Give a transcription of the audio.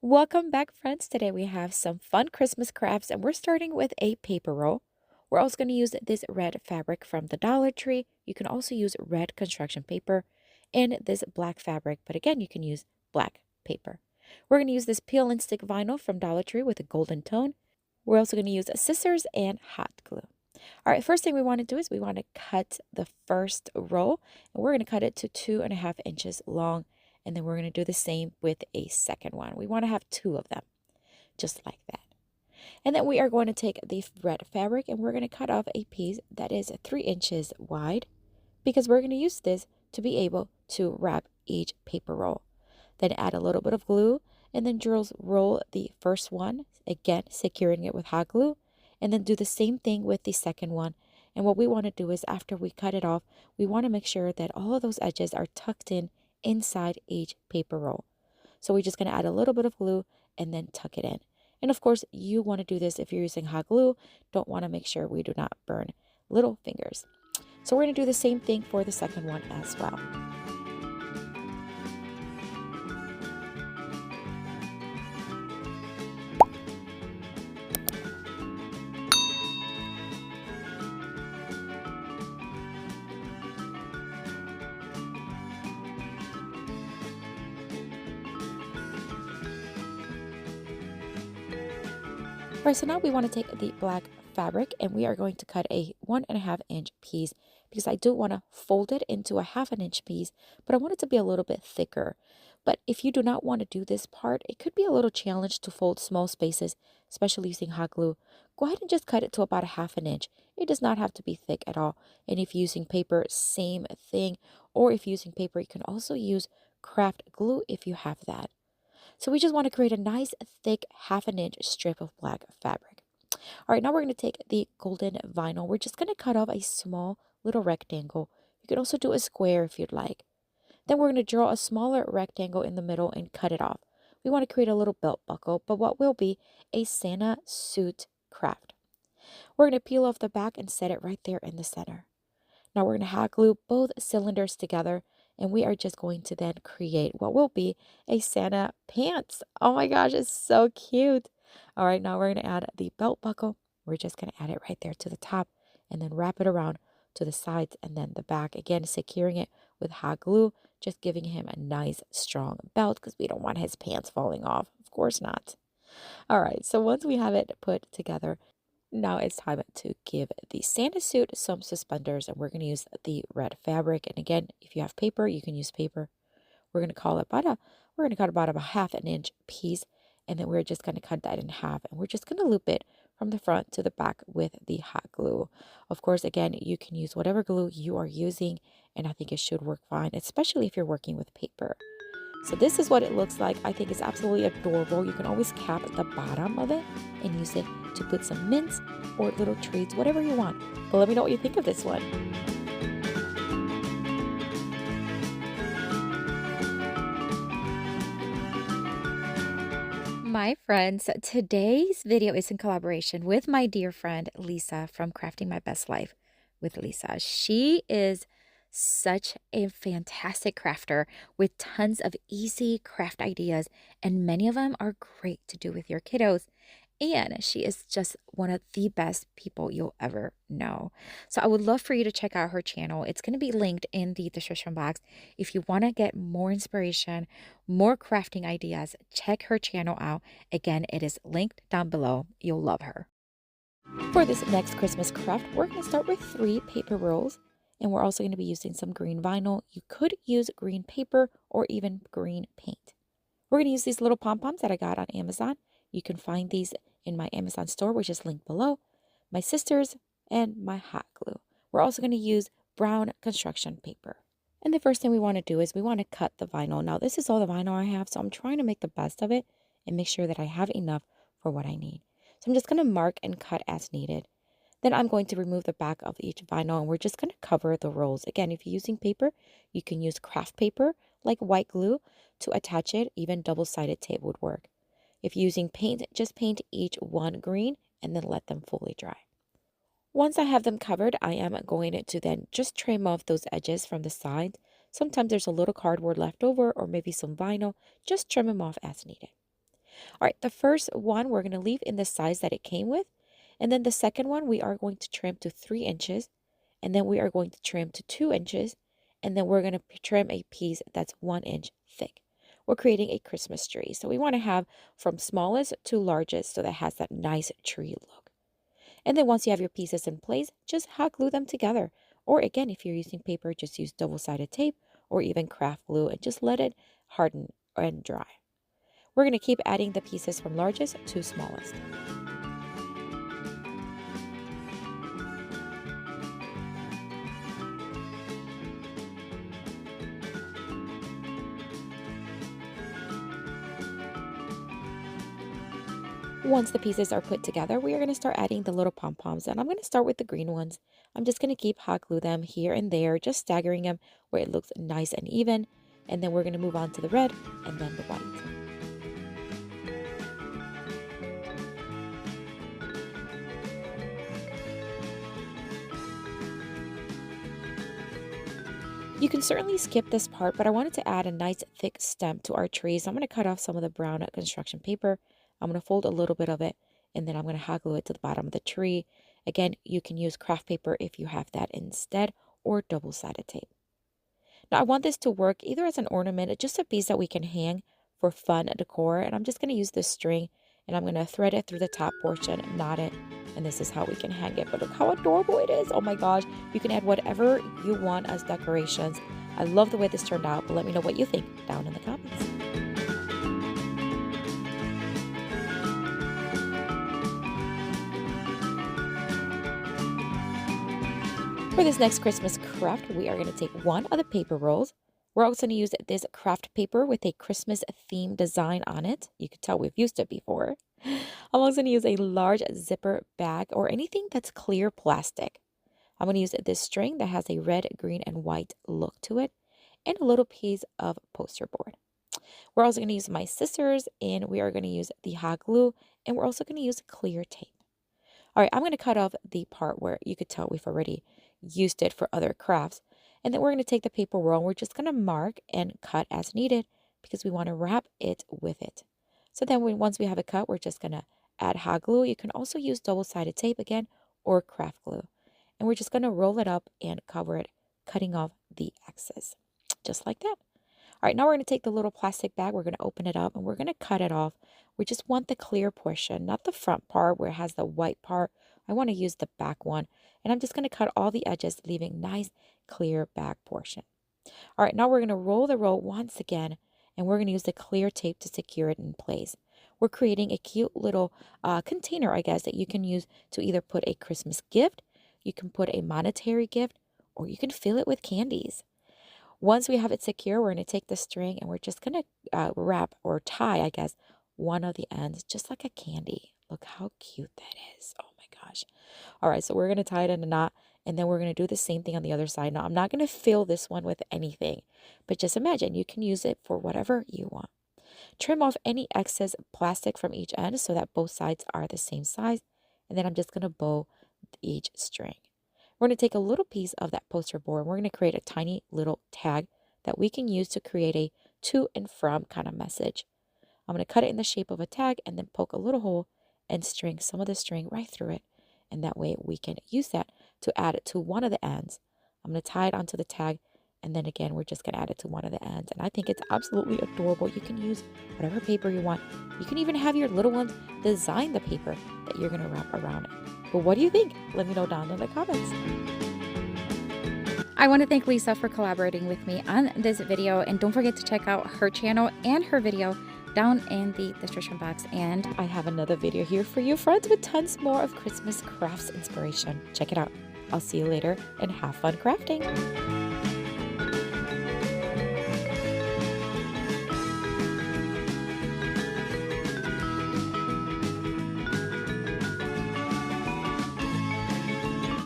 Welcome back, friends. Today we have some fun Christmas crafts, and we're starting with a paper roll. We're also going to use this red fabric from the Dollar Tree. You can also use red construction paper and this black fabric, but again, you can use black paper. We're going to use this peel and stick vinyl from Dollar Tree with a golden tone. We're also going to use scissors and hot glue. All right, first thing we want to do is we want to cut the first roll, and we're going to cut it to 2.5 inches long. And then we're going to do the same with a second one. We want to have two of them, just like that. And then we are going to take the red fabric and we're going to cut off a piece that is 3 inches wide because we're going to use this to be able to wrap each paper roll. Then add a little bit of glue and then roll the first one, again securing it with hot glue, and then do the same thing with the second one. And what we want to do is after we cut it off, we want to make sure that all of those edges are tucked in inside each paper roll. So we're just going to add a little bit of glue and then tuck it in. And of course, you want to do this if you're using hot glue. Don't want to make sure we do not burn little fingers. So we're going to do the same thing for the second one as well. All right, so now we want to take the black fabric and we are going to cut a 1.5 inch piece because I do want to fold it into a 1/2 inch piece, but I want it to be a little bit thicker. But if you do not want to do this part, it could be a little challenge to fold small spaces, especially using hot glue. Go ahead and just cut it to about a 1/2 inch. It does not have to be thick at all. And if using paper, same thing. Or if using paper, you can also use craft glue if you have that. So we just want to create a nice thick 1/2 inch strip of black fabric. All right, now we're going to take the golden vinyl. We're just going to cut off a small little rectangle. You can also do a square if you'd like. Then we're going to draw a smaller rectangle in the middle and cut it off. We want to create a little belt buckle, but what will be a Santa suit craft. We're going to peel off the back and set it right there in the center. Now we're going to hot glue both cylinders together, and we are just going to then create what will be a Santa pants. Oh my gosh, it's so cute. All right, now we're going to add the belt buckle. We're just going to add it right there to the top and then wrap it around to the sides and then the back. Again, securing it with hot glue, just giving him a nice strong belt because we don't want his pants falling off. Of course not. All right, so once we have it put together, now it's time to give the Santa suit some suspenders, and we're going to use the red fabric. And again, if you have paper, you can use paper. We're going to cut about a 1/2 inch piece, and then we're just going to cut that in half, and we're just going to loop it from the front to the back with the hot glue. Of course, again, you can use whatever glue you are using, and I think it should work fine, especially if you're working with paper. So this is what it looks like. I think it's absolutely adorable. You can always cap the bottom of it and use it to put some mints or little treats, whatever you want. But let me know what you think of this one. My friends, today's video is in collaboration with my dear friend Lisa from Crafting My Best Life with Lisa. She is such a fantastic crafter with tons of easy craft ideas, and many of them are great to do with your kiddos. And she is just one of the best people you'll ever know. So I would love for you to check out her channel. It's going to be linked in the description box. If you want to get more inspiration, more crafting ideas, check her channel out. Again, it is linked down below. You'll love her. For this next Christmas craft, we're going to start with 3 paper rolls. And we're also going to be using some green vinyl. You could use green paper or even green paint. We're going to use these little pom-poms that I got on Amazon. You can find these in my Amazon store, which is linked below, my sister's, and my hot glue. We're also going to use brown construction paper. And the first thing we want to do is we want to cut the vinyl. Now, this is all the vinyl I have, so I'm trying to make the best of it and make sure that I have enough for what I need. So I'm just going to mark and cut as needed. Then I'm going to remove the back of each vinyl, and we're just going to cover the rolls. Again, if you're using paper, you can use craft paper like white glue to attach it. Even double-sided tape would work. If you're using paint, just paint each one green and then let them fully dry. Once I have them covered, I am going to then just trim off those edges from the sides. Sometimes there's a little cardboard left over or maybe some vinyl. Just trim them off as needed. All right, the first one we're going to leave in the size that it came with. And then the second one, we are going to trim to 3 inches. And then we are going to trim to 2 inches. And then we're going to trim a piece that's 1 inch thick. We're creating a Christmas tree. So we want to have from smallest to largest so that has that nice tree look. And then once you have your pieces in place, just hot glue them together. Or again, if you're using paper, just use double-sided tape or even craft glue and just let it harden and dry. We're going to keep adding the pieces from largest to smallest. Once the pieces are put together, we are going to start adding the little pom-poms, and I'm going to start with the green ones. I'm just going to keep hot glue them here and there, just staggering them where it looks nice and even, and then we're going to move on to the red and then the white. You can certainly skip this part, but I wanted to add a nice thick stem to our tree, so I'm going to cut off some of the brown construction paper. I'm going to fold a little bit of it, and then I'm going to hot glue it to the bottom of the tree. Again, you can use craft paper if you have that instead, or double-sided tape. Now, I want this to work either as an ornament, just a piece that we can hang for fun decor, and I'm just going to use this string, and I'm going to thread it through the top portion, knot it, and this is how we can hang it. But look how adorable it is. Oh my gosh, you can add whatever you want as decorations. I love the way this turned out, but let me know what you think down in the comments. For this next Christmas craft, we are going to take one of the paper rolls. We're also going to use this craft paper with a Christmas theme design on it. You can tell we've used it before. I'm also going to use a large zipper bag or anything that's clear plastic. I'm going to use this string that has a red, green, and white look to it, and a little piece of poster board. We're also going to use my scissors, and we are going to use the hot glue, and we're also going to use clear tape. All right, I'm going to cut off the part where you could tell we've already used it for other crafts. And then we're going to take the paper roll and we're just going to mark and cut as needed because we want to wrap it with it. So then once we have it cut, we're just going to add hot glue. You can also use double-sided tape again or craft glue. And we're just going to roll it up and cover it, cutting off the excess. Just like that. All right, now we're going to take the little plastic bag. We're going to open it up and we're going to cut it off. We just want the clear portion, not the front part where it has the white part. I want to use the back one. And I'm just going to cut all the edges, leaving nice, clear back portion. All right, now we're going to roll the roll once again, and we're going to use the clear tape to secure it in place. We're creating a cute little container, I guess, that you can use to either put a Christmas gift, you can put a monetary gift, or you can fill it with candies. Once we have it secure, we're going to take the string and we're just going to wrap or tie, I guess, one of the ends, just like a candy. Look how cute that is. Oh my gosh. All right, so we're going to tie it in a knot, and then we're going to do the same thing on the other side. Now, I'm not going to fill this one with anything, but just imagine you can use it for whatever you want. Trim off any excess plastic from each end so that both sides are the same size, and then I'm just going to bow each string. We're going to take a little piece of that poster board, and we're going to create a tiny little tag that we can use to create a to and from kind of message. I'm going to cut it in the shape of a tag and then poke a little hole and string some of the string right through it. And that way we can use that to add it to one of the ends. I'm going to tie it onto the tag, and then again, we're just going to add it to one of the ends. And I think it's absolutely adorable. You can use whatever paper you want. You can even have your little ones design the paper that you're going to wrap around it. But what do you think? Let me know down in the comments. I want to thank Lisa for collaborating with me on this video, and don't forget to check out her channel and her video down in the description box. And I have another video here for you, friends, with tons more of Christmas crafts inspiration. Check it out. I'll see you later and have fun crafting.